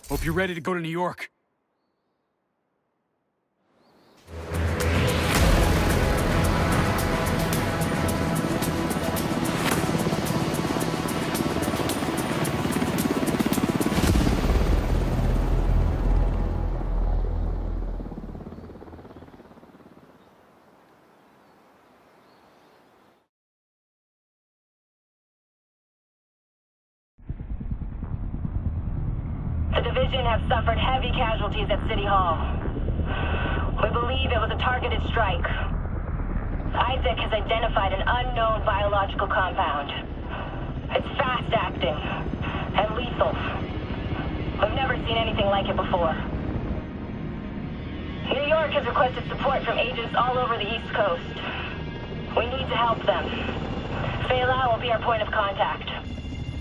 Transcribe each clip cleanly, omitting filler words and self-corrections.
Hope you're ready to go to New York. The division have suffered heavy casualties at City Hall. We believe it was a targeted strike. Isaac has identified an unknown biological compound. It's fast-acting and lethal. We've never seen anything like it before. New York has requested support from agents all over the East Coast. We need to help them. Fela will be our point of contact.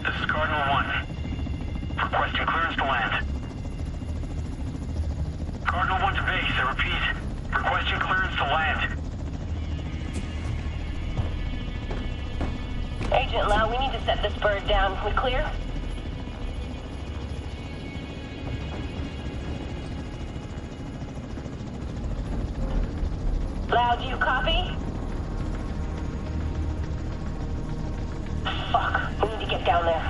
This is Cardinal 1. Requesting clearance to land. Cardinal 1 to base, I repeat. Requesting clearance to land. Agent Lau, we need to set this bird down. We clear? Lau, do you copy? Fuck, we need to get down there.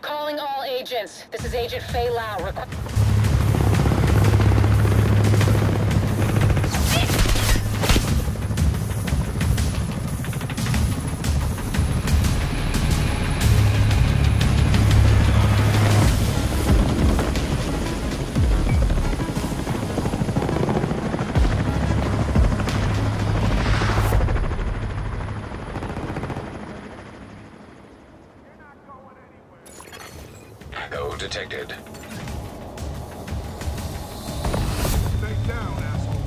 Calling all agents. This is Agent Fei Lau. No detected. Stay down, asshole.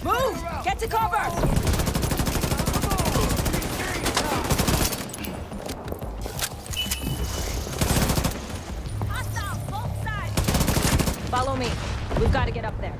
Move! Get to cover! Follow me. We've got to get up there.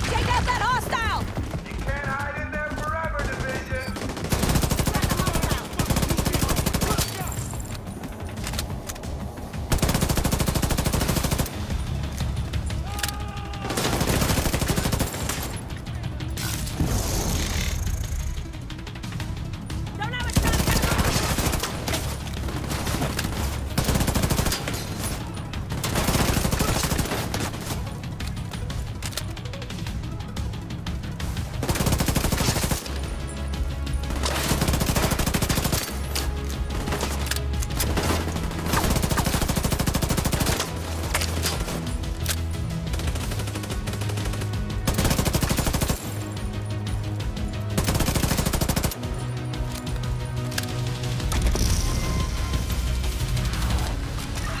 Take out that hostile! You can't hide in there forever, Division. Don't have a shotgun!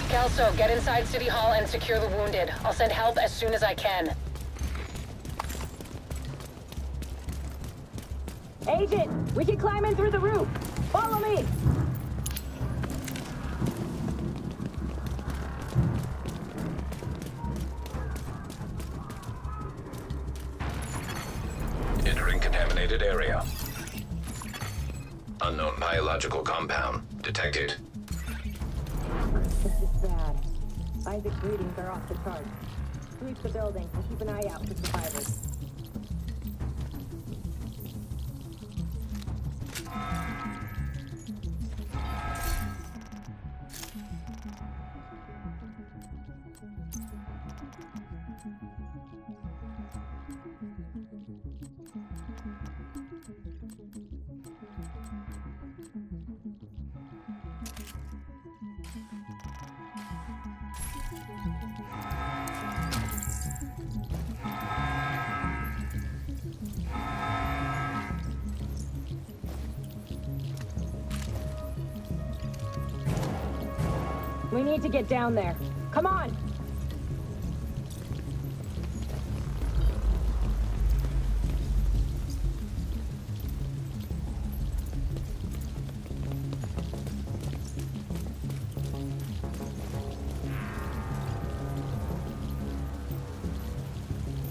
Kelso, get inside City Hall and secure the wounded. I'll send help as soon as I can. Agent, we can climb in through the roof. Follow me. Entering contaminated area. Unknown biological compound detected. This is bad. Isaac's readings are off the charts. Sweep the building and keep an eye out for survivors. We need to get down there. Come on!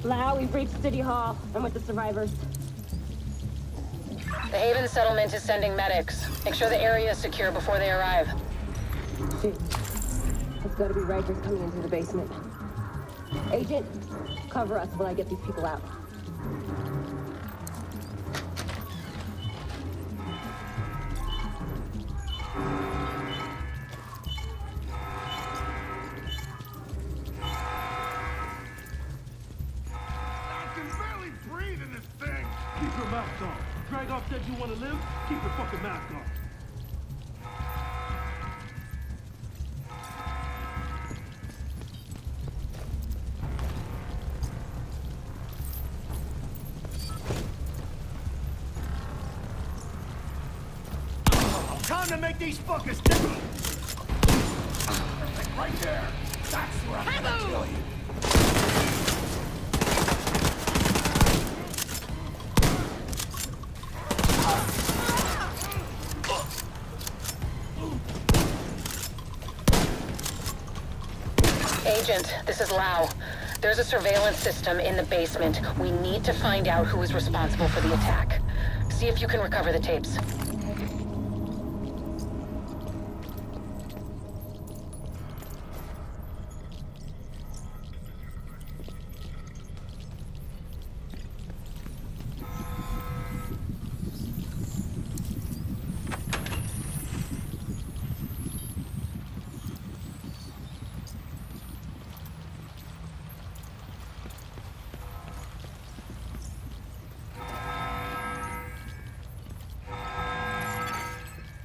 Lau, we've reached City Hall. I'm with the survivors. The Haven settlement is sending medics. Make sure the area is secure before they arrive. Shit. It's gotta be Rikers coming into the basement. Agent, cover us while I get these people out. Keep your mask on. Dragoff said you want to live? Keep your fucking mask on. Time to make these fuckers think. Right there. That's where I'm gonna kill you. Agent, this is Lau. There's a surveillance system in the basement. We need to find out who is responsible for the attack. See if you can recover the tapes.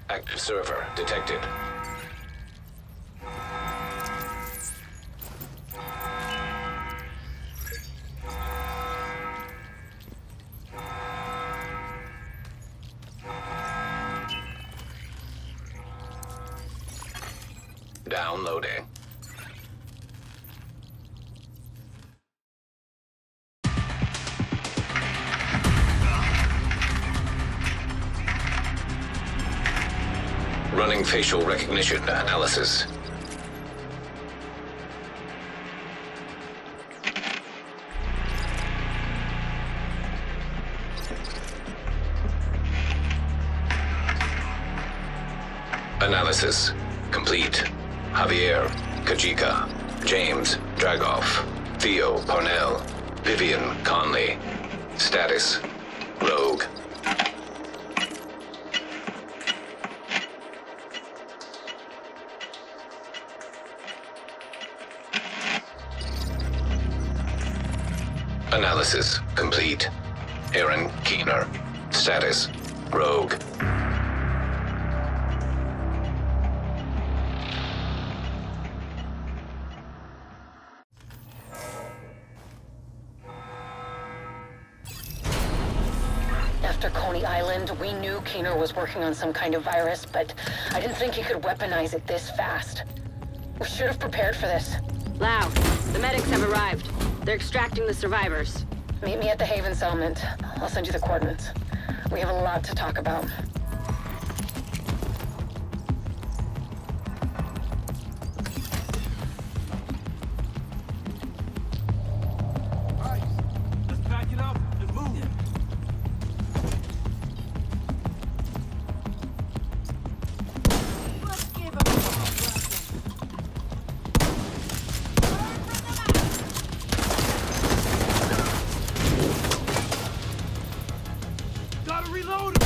Active server detected. Downloading. Running facial recognition analysis. Analysis complete. Javier, Kajika, James, Dragoff, Theo, Parnell, Vivian, Conley. Status, Rogue. Analysis complete. Aaron Keener. Status, Rogue. After Coney Island, we knew Keener was working on some kind of virus, but I didn't think he could weaponize it this fast. We should have prepared for this. Lau, the medics have arrived. They're extracting the survivors. Meet me at the Haven settlement. I'll send you the coordinates. We have a lot to talk about. Alright, let's pack it up and move. Let's give him a Gotta reload it.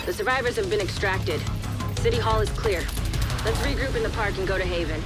The survivors have been extracted. City Hall is clear. Let's regroup in the park and go to Haven.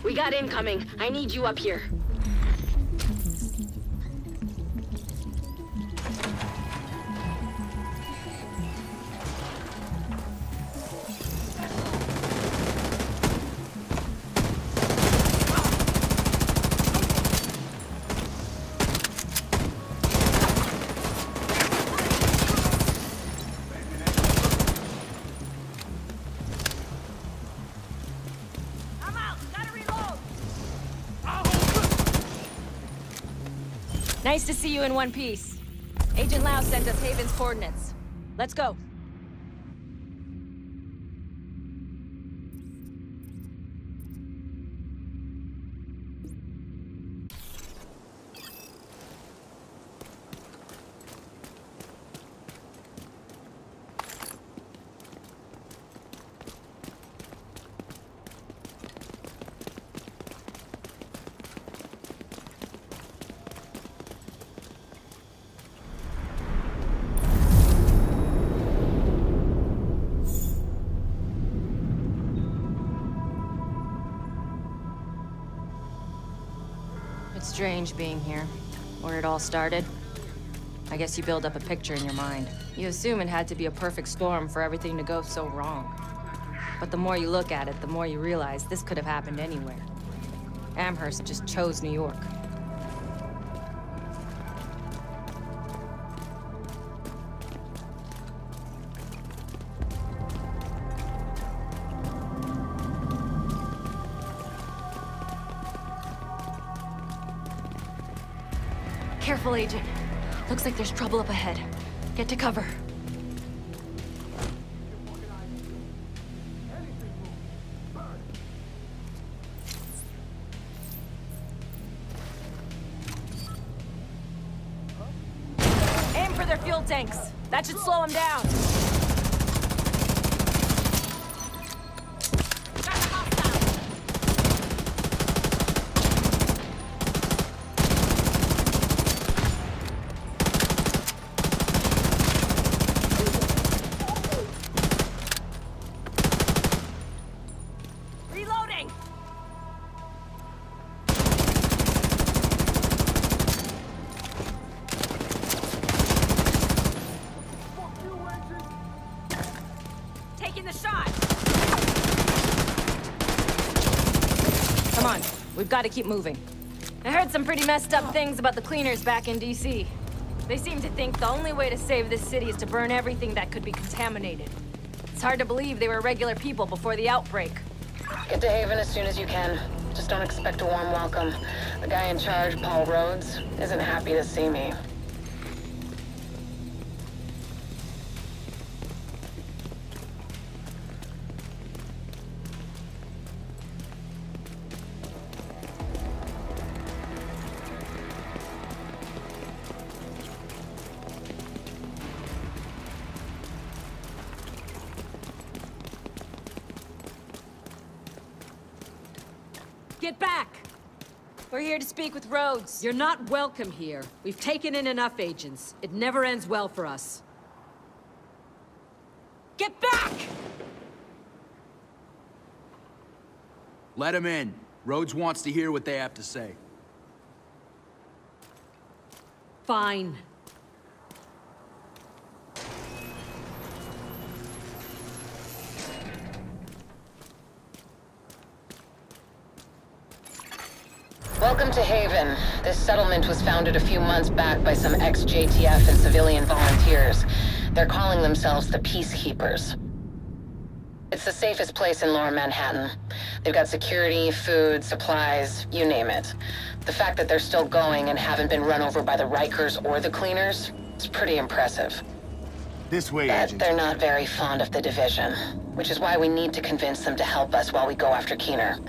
We got incoming. I need you up here. Nice to see you in one piece. Agent Lau sent us Haven's coordinates. Let's go. It's strange being here, where it all started. I guess you build up a picture in your mind. You assume it had to be a perfect storm for everything to go so wrong. But the more you look at it, the more you realize this could have happened anywhere. Amherst just chose New York. Careful, Agent. Looks like there's trouble up ahead. Get to cover. Aim for their fuel tanks. That should slow them down. Come on, we've got to keep moving. I heard some pretty messed up things about the cleaners back in DC. They seem to think the only way to save this city is to burn everything that could be contaminated. It's hard to believe they were regular people before the outbreak. Get to Haven as soon as you can. Just don't expect a warm welcome. The guy in charge, Paul Rhodes, isn't happy to see me. Get back! We're here to speak with Rhodes. You're not welcome here. We've taken in enough agents. It never ends well for us. Get back! Let him in. Rhodes wants to hear what they have to say. Fine. Welcome to Haven. This settlement was founded a few months back by some ex-JTF and civilian volunteers. They're calling themselves the Peacekeepers. It's the safest place in Lower Manhattan. They've got security, food, supplies, you name it. The fact that they're still going and haven't been run over by the Rikers or the Cleaners is pretty impressive. This way, But Agent. they're not very fond of the division, which is why we need to convince them to help us while we go after Keener.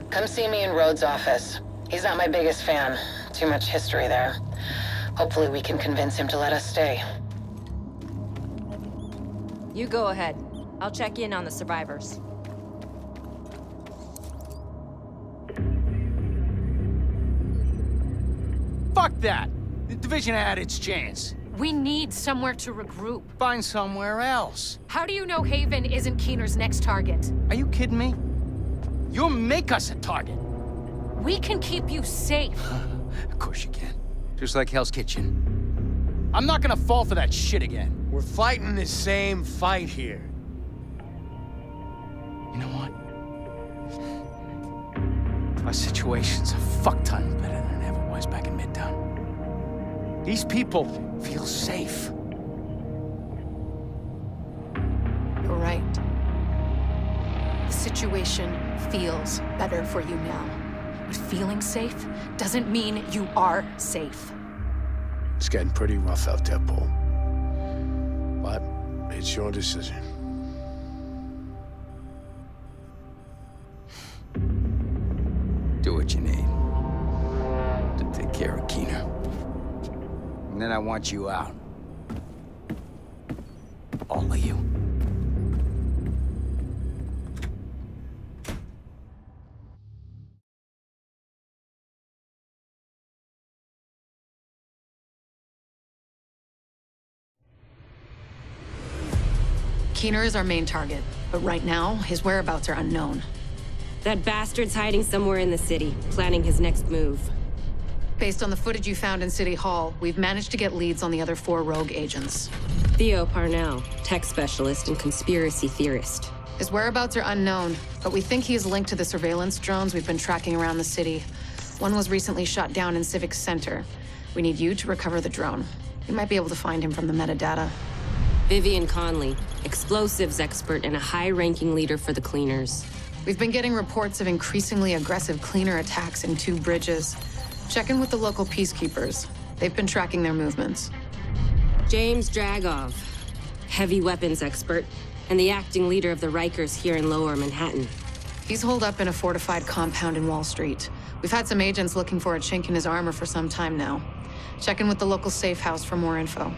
Come see me in Rhodes' office. He's not my biggest fan. Too much history there. Hopefully we can convince him to let us stay. You go ahead. I'll check in on the survivors. Fuck that! The division had its chance. We need somewhere to regroup. Find somewhere else. How do you know Haven isn't Keener's next target? Are you kidding me? You'll make us a target. We can keep you safe. Of course you can. Just like Hell's Kitchen. I'm not gonna fall for that shit again. We're fighting the same fight here. You know what? Our situation's a fuck ton better than it ever was back in Midtown. These people feel safe. You're right. The situation feels better for you now. But feeling safe doesn't mean you are safe. It's getting pretty rough out there, Paul. But it's your decision. Do what you need to take care of Keener. And then I want you out. All of you. Keener is our main target, but right now, his whereabouts are unknown. That bastard's hiding somewhere in the city, planning his next move. Based on the footage you found in City Hall, we've managed to get leads on the other 4 rogue agents. Theo Parnell, tech specialist and conspiracy theorist. His whereabouts are unknown, but we think he is linked to the surveillance drones we've been tracking around the city. One was recently shot down in Civic Center. We need you to recover the drone. You might be able to find him from the metadata. Vivian Conley, explosives expert and a high-ranking leader for the Cleaners. We've been getting reports of increasingly aggressive Cleaner attacks in 2 bridges. Check in with the local peacekeepers. They've been tracking their movements. James Dragov, heavy weapons expert, and the acting leader of the Rikers here in Lower Manhattan. He's holed up in a fortified compound in Wall Street. We've had some agents looking for a chink in his armor for some time now. Check in with the local safe house for more info.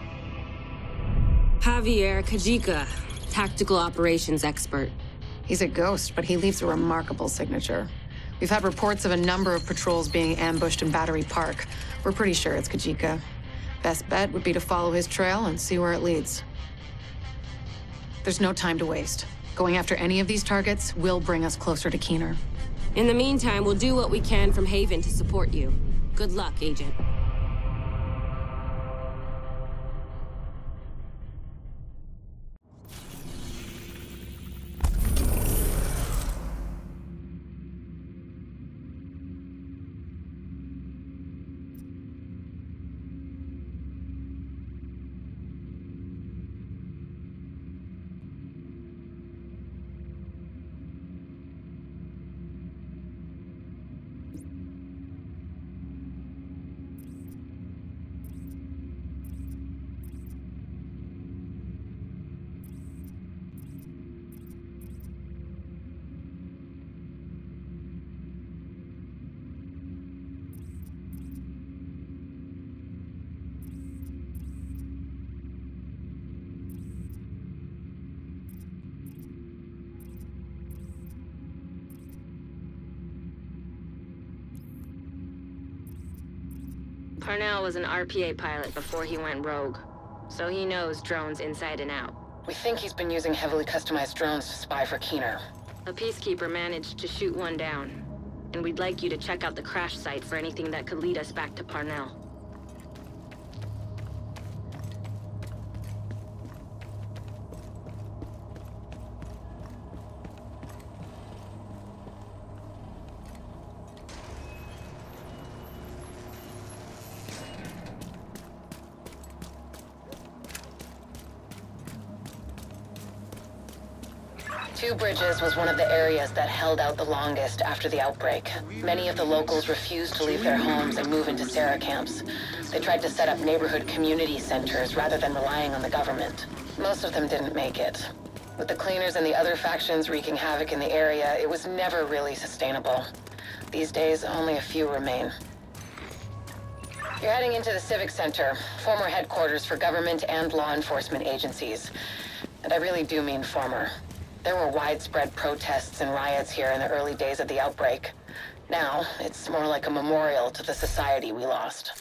Javier Kajika, tactical operations expert. He's a ghost, but he leaves a remarkable signature. We've had reports of a number of patrols being ambushed in Battery Park. We're pretty sure it's Kajika. Best bet would be to follow his trail and see where it leads. There's no time to waste. Going after any of these targets will bring us closer to Keener. In the meantime, we'll do what we can from Haven to support you. Good luck, Agent. Parnell was an RPA pilot before he went rogue, so he knows drones inside and out. We think he's been using heavily customized drones to spy for Keener. A peacekeeper managed to shoot one down, and we'd like you to check out the crash site for anything that could lead us back to Parnell. Two Bridges was one of the areas that held out the longest after the outbreak. Many of the locals refused to leave their homes and move into Sarah camps. They tried to set up neighborhood community centers rather than relying on the government. Most of them didn't make it. With the cleaners and the other factions wreaking havoc in the area, it was never really sustainable. These days, only a few remain. You're heading into the Civic Center, former headquarters for government and law enforcement agencies. And I really do mean former. There were widespread protests and riots here in the early days of the outbreak. Now, it's more like a memorial to the society we lost.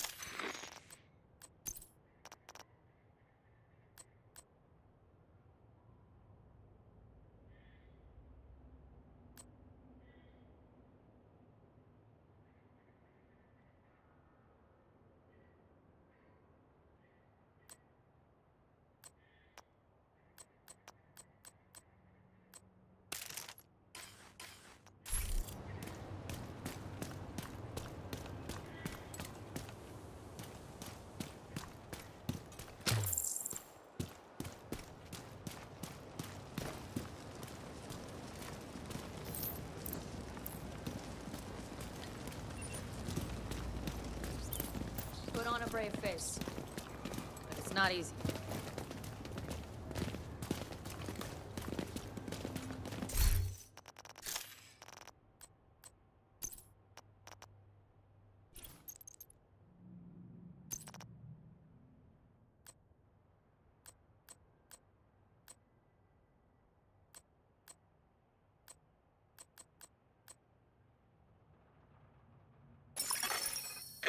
Put on a brave face. But it's not easy.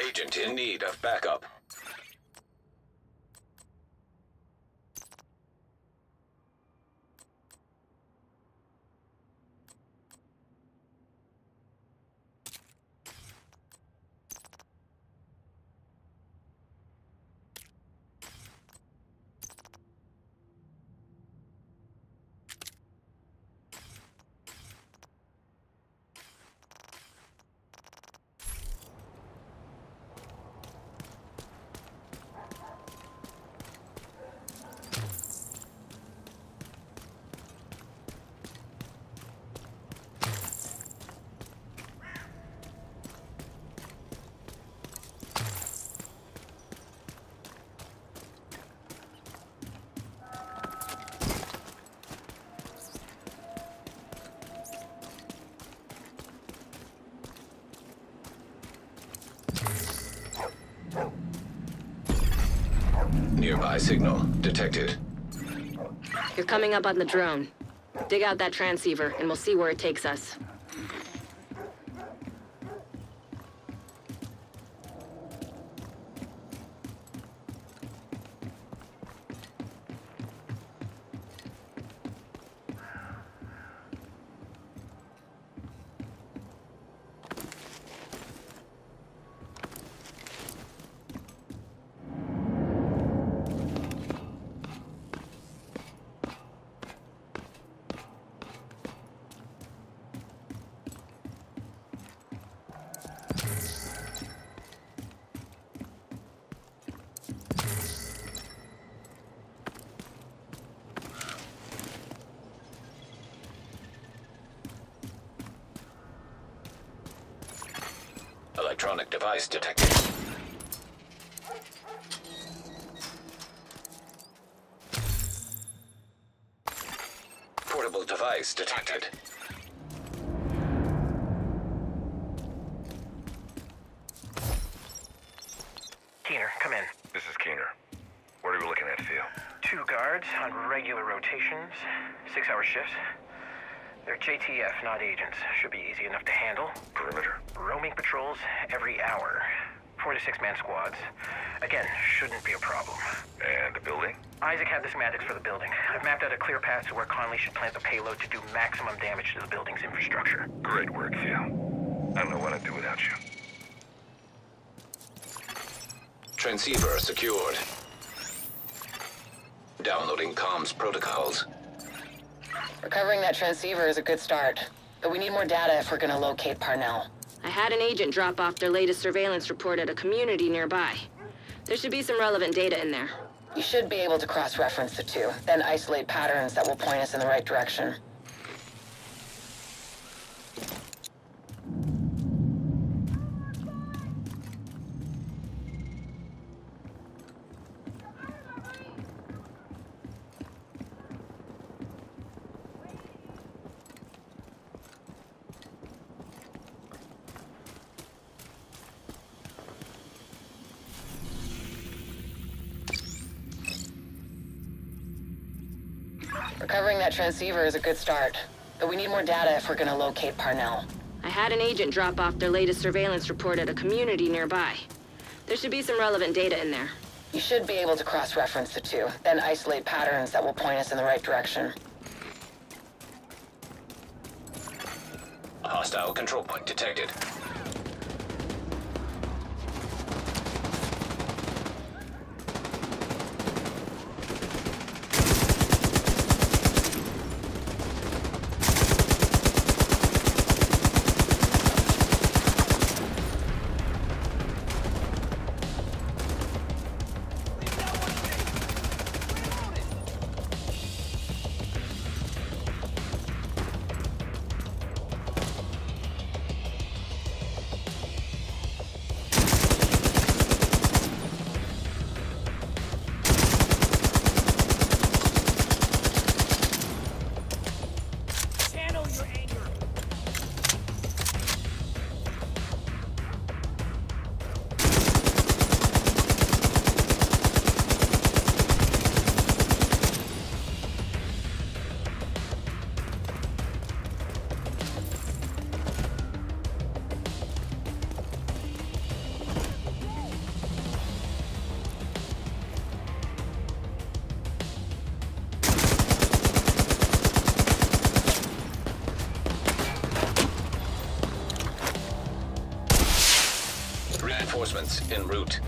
Agent in need of backup. Nearby signal detected. You're coming up on the drone. Dig out that transceiver, and we'll see where it takes us. Electronic device detected. Portable device detected. Keener, come in. This is Keener. What are we looking at, Theo? 2 guards on regular rotations, 6-hour shifts. They're JTF, not agents. Should be easy enough to handle. Perimeter. Roaming patrols every hour. 4 to 6-man squads. Again, shouldn't be a problem. And the building? Isaac had the schematics for the building. I've mapped out a clear path to where Conley should plant the payload to do maximum damage to the building's infrastructure. Great work, Theo. I don't know what I'd do without you. Transceiver secured. Downloading comms protocols. Recovering that transceiver is a good start, but we need more data if we're gonna locate Parnell. I had an agent drop off their latest surveillance report at a community nearby. There should be some relevant data in there. You should be able to cross-reference the two, then isolate patterns that will point us in the right direction. Recovering that transceiver is a good start, but we need more data if we're gonna locate Parnell. I had an agent drop off their latest surveillance report at a community nearby. There should be some relevant data in there. You should be able to cross-reference the two, then isolate patterns that will point us in the right direction. A hostile control point detected. Reinforcements en route.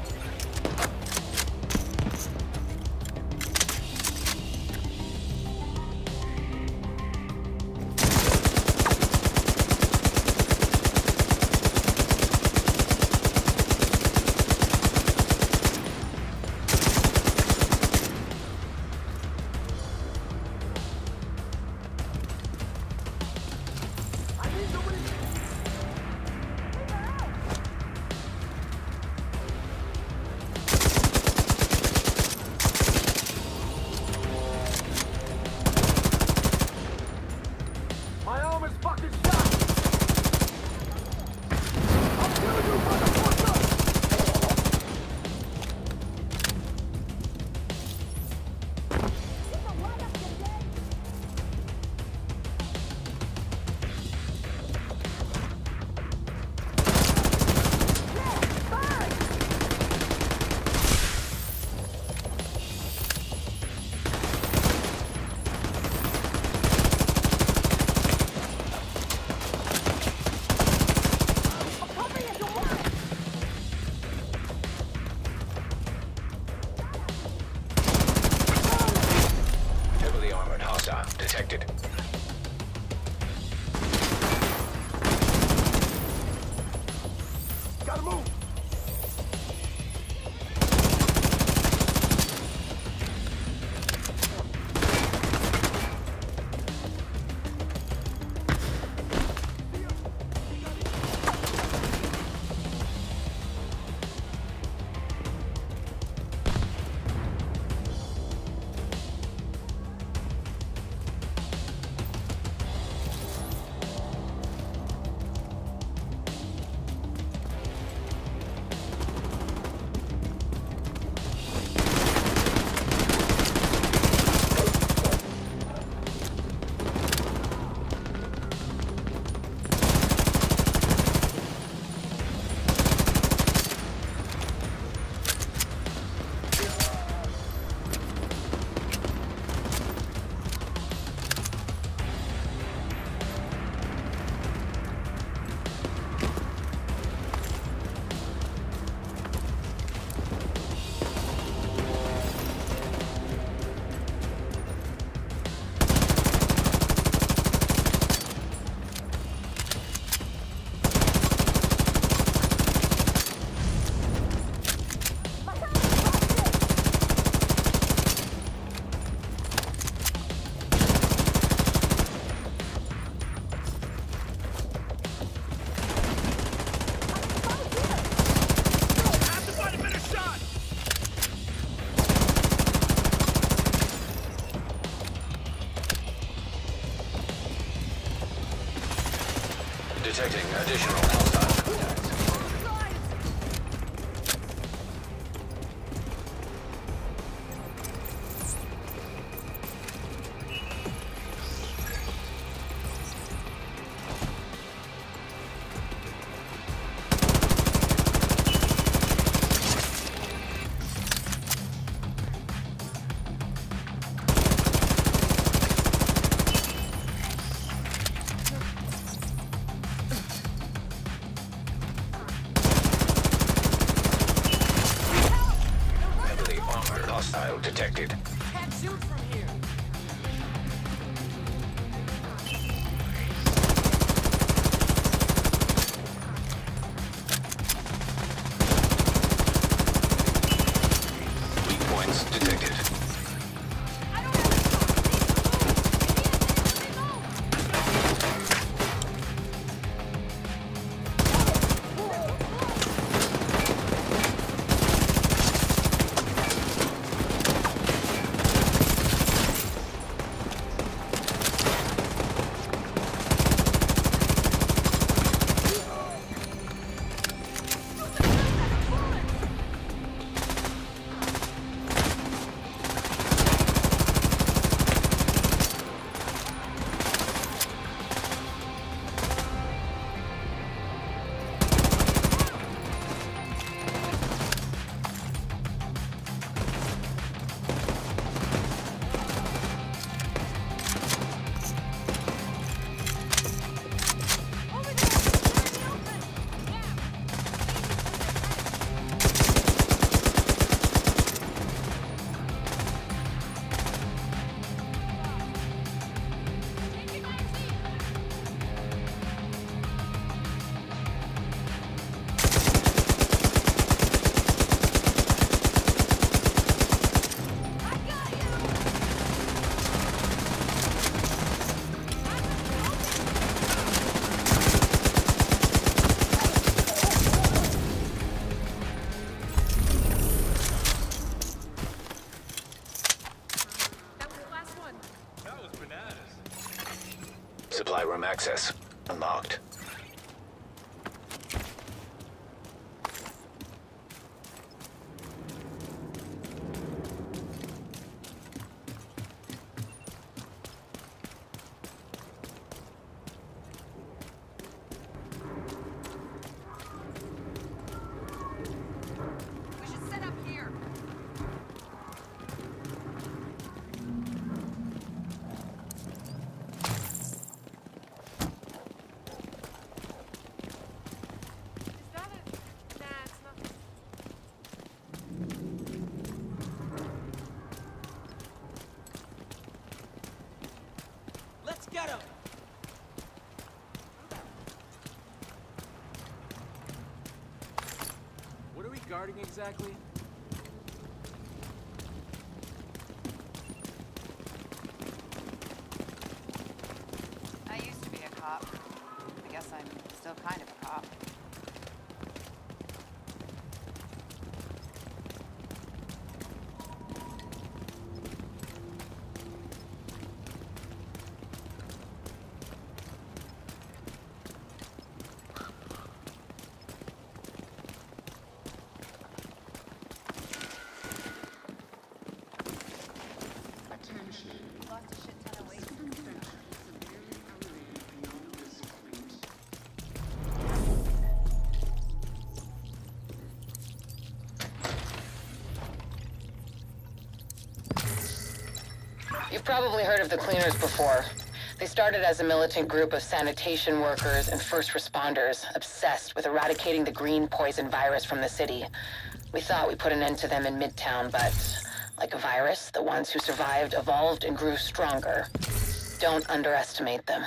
detected. Can't shoot from here. Weak points detected. Supply room access unlocked. We should set up here. Let's get him! What are we guarding exactly? I used to be a cop. I guess I'm still kind of a cop. You've probably heard of the Cleaners before. They started as a militant group of sanitation workers and first responders obsessed with eradicating the green poison virus from the city. We thought we put an end to them in Midtown, but like a virus, the ones who survived evolved and grew stronger. Don't underestimate them.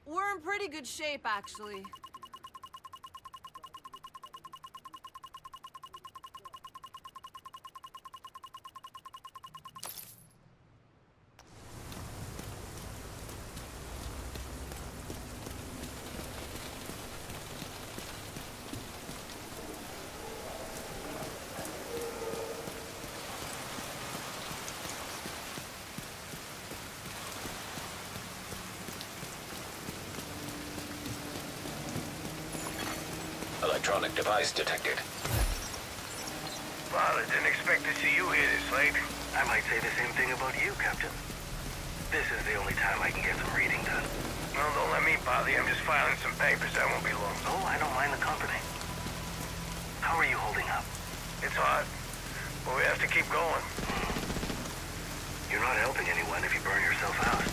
We're in pretty good shape, actually. Electronic device detected. Well, I didn't expect to see you here this late. I might say the same thing about you, Captain. This is the only time I can get some reading done. Well, don't let me bother you. I'm just filing some papers. That won't be long. Oh, I don't mind the company. How are you holding up? It's hard, but we have to keep going. You're not helping anyone if you burn yourself out.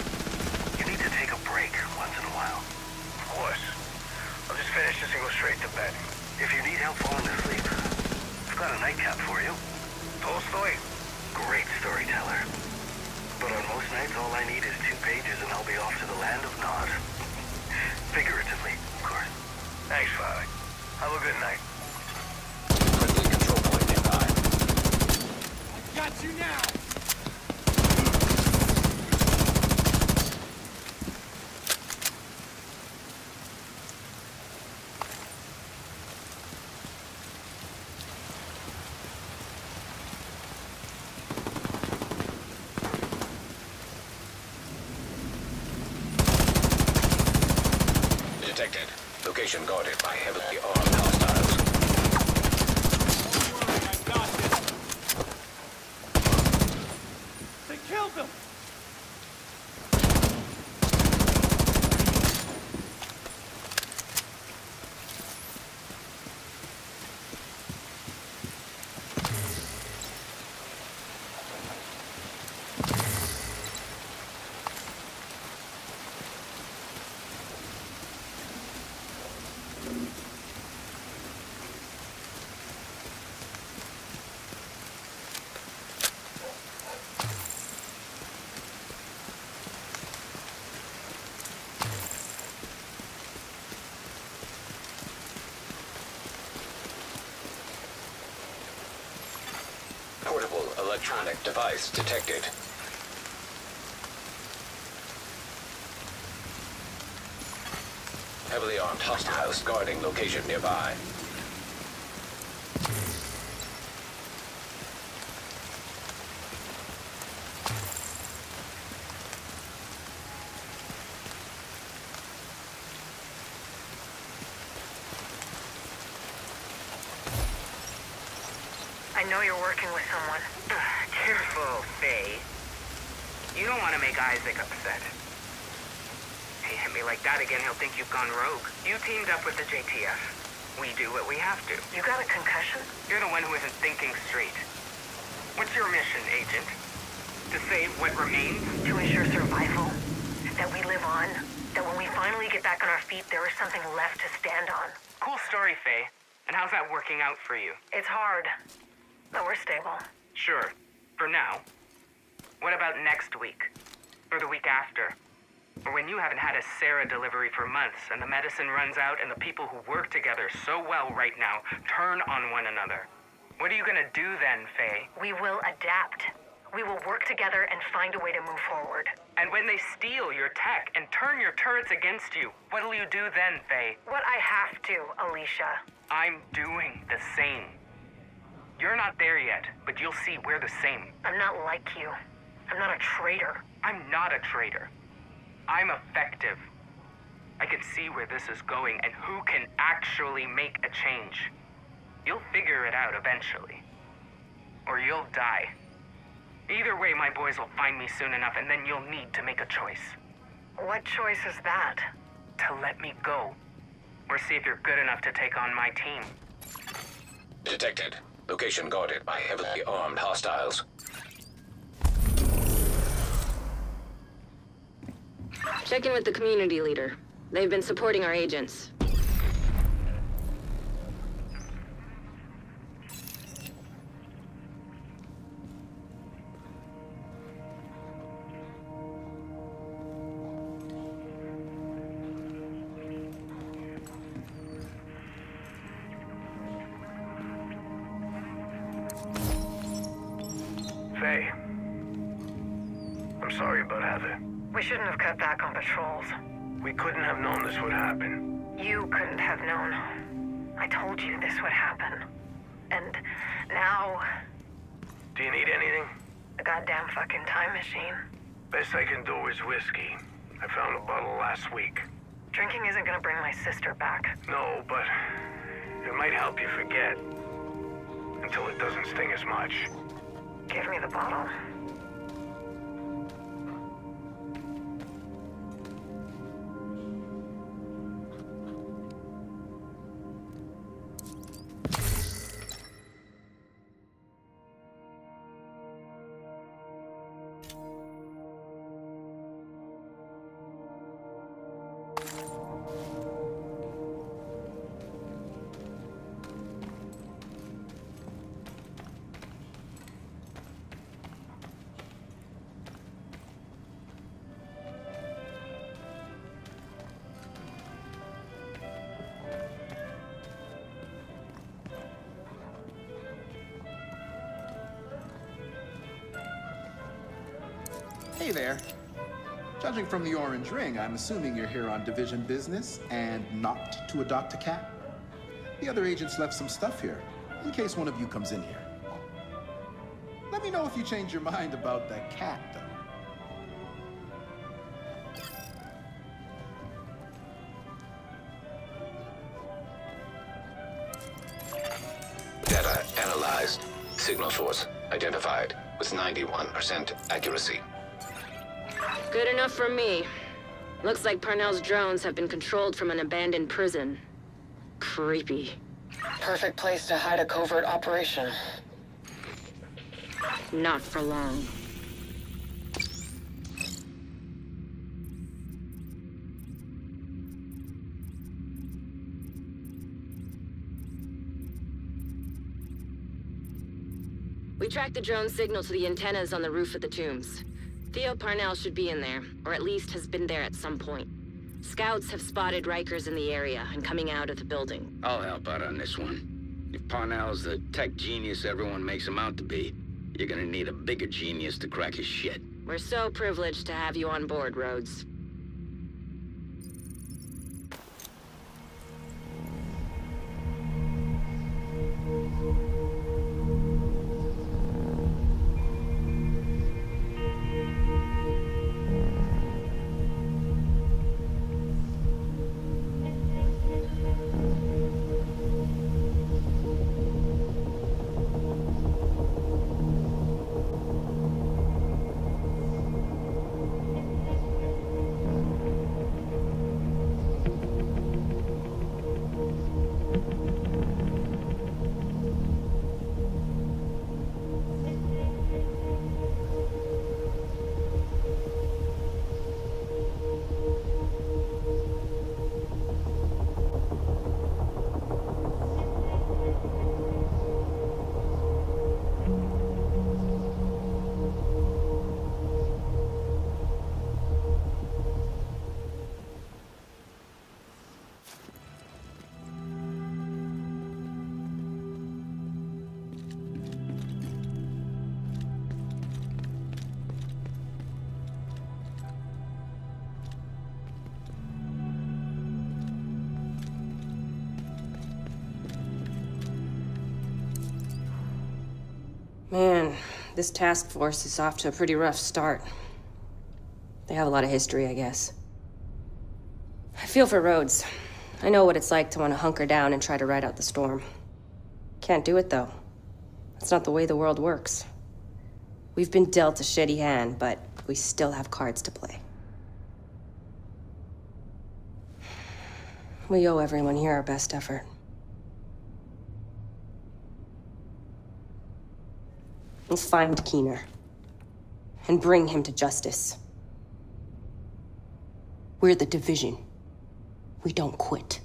You need to take a break once in a while. Of course. I'll just finish this and go straight to bed. If you need help falling asleep, I've got a nightcap for you. Tolstoy? Great storyteller. But on most nights, all I need is 2 pages and I'll be off to the land of Nod. Figuratively, of course. Thanks, Father. Have a good night. Friendly control point nearby. Got you now! Detected. Location guarded by heavily armed hostiles. Don't worry, I got this. They killed them! Portable electronic device detected. Heavily armed hostiles guarding location nearby. I know you're working with someone. Careful, Faye. You don't want to make Isaac upset. He hit me like that again, he'll think you've gone rogue. You teamed up with the JTF. We do what we have to. You got a concussion? You're the one who isn't thinking straight. What's your mission, Agent? To save what remains? To ensure survival. That we live on. That when we finally get back on our feet, there is something left to stand on. Cool story, Faye. And how's that working out for you? It's hard, but we're stable. Sure. For now. What about next week? Or the week after? Or when you haven't had a Sarah delivery for months and the medicine runs out and the people who work together so well right now turn on one another? What are you gonna do then, Faye? We will adapt. We will work together and find a way to move forward. And when they steal your tech and turn your turrets against you, what'll you do then, Faye? What I have to, Alicia. I'm doing the same. You're not there yet, but you'll see we're the same. I'm not like you. I'm not a traitor. I'm not a traitor. I'm effective. I can see where this is going and who can actually make a change. You'll figure it out eventually. Or you'll die. Either way, my boys will find me soon enough, and then you'll need to make a choice. What choice is that? To let me go. Or see if you're good enough to take on my team. Detected. Location guarded by heavily armed hostiles. Check in with the community leader. They've been supporting our agents. Faye. I'm sorry about Heather. We shouldn't have cut back on patrols. We couldn't have known this would happen. You couldn't have known. I told you this would happen. And now... Do you need anything? A goddamn fucking time machine. Best I can do is whiskey. I found a bottle last week. Drinking isn't gonna bring my sister back. No, but it might help you forget. Until it doesn't sting as much. Give me the bottle. Hey there. Judging from the orange ring, I'm assuming you're here on division business and not to adopt a cat? The other agents left some stuff here, in case one of you comes in here. Let me know if you change your mind about that cat, though. Data analyzed. Signal source identified with 91% accuracy. Good enough for me. Looks like Parnell's drones have been controlled from an abandoned prison. Creepy. Perfect place to hide a covert operation. Not for long. We tracked the drone signal to the antennas on the roof of the tombs. Theo Parnell should be in there, or at least has been there at some point. Scouts have spotted Rikers in the area and coming out of the building. I'll help out on this one. If Parnell's the tech genius everyone makes him out to be, you're gonna need a bigger genius to crack his shit. We're so privileged to have you on board, Rhodes. Man, this task force is off to a pretty rough start. They have a lot of history, I guess. I feel for Rhodes. I know what it's like to want to hunker down and try to ride out the storm. Can't do it, though. That's not the way the world works. We've been dealt a shitty hand, but we still have cards to play. We owe everyone here our best effort. Let's find Keener and bring him to justice. We're the division. We don't quit.